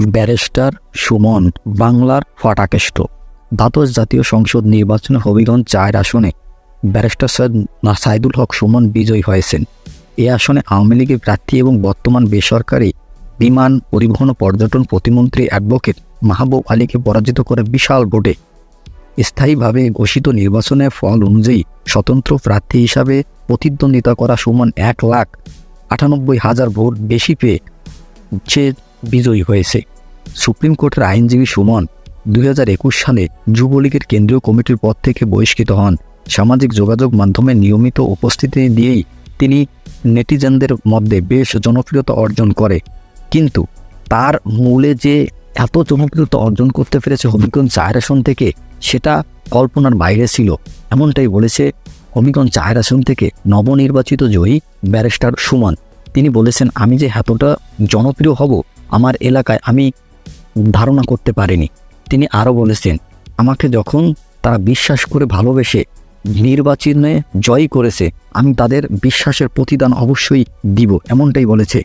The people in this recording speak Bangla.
ব্যারিস্টার সুমন বাংলার ফাটাকেষ্ট। দ্বাদশ জাতীয় সংসদ নির্বাচনে হবিগঞ্জ ৪ আসনে ব্যারিস্টার সৈয়দ সাইদুল হক সুমন বিজয়ী হয়েছেন। এ আসনে আওয়ামী লীগের প্রার্থী এবং বর্তমান বেসরকারি বিমান পরিবহন ও পর্যটন প্রতিমন্ত্রী অ্যাডভোকেট মাহবুব আলীকে পরাজিত করে বিশাল ভোটে স্থায়ীভাবে ঘোষিত নির্বাচনের ফল অনুযায়ী স্বতন্ত্র প্রার্থী হিসাবে প্রতিদ্বন্দ্বিতা করা সুমন ১,৯৮,০০০ ভোট বেশি পেয়ে সে বিজয়ী হয়েছে। সুপ্রিম কোর্টের আইনজীবী সুমন ২০২১ সালে যুবলীগের কেন্দ্রীয় কমিটির পদ থেকে বহিষ্কৃত হন। সামাজিক যোগাযোগ মাধ্যমে নিয়মিত উপস্থিতি দিয়েই তিনি নেটিজেনদের মধ্যে বেশ জনপ্রিয়তা অর্জন করে, কিন্তু তার মূলে যে এত জনপ্রিয়তা অর্জন করতে পেরেছে হবিগঞ্জ ৪ আসন থেকে সেটা কল্পনার বাইরে ছিল, এমনটাই বলেছে হবিগঞ্জ ৪ আসন থেকে নবনির্বাচিত জয়ী ব্যারিস্টার সুমন। তিনি বলেছেন, আমি যে এতটা জনপ্রিয় হব আমার এলাকায় আমি ধারণা করতে পারিনি। তিনি আরও বলেছেন, আমাকে যখন তারা বিশ্বাস করে ভালোবেসে নির্বাচনে জয় করেছে আমি তাদের বিশ্বাসের প্রতিদান অবশ্যই দিব, এমনটাই বলেছে।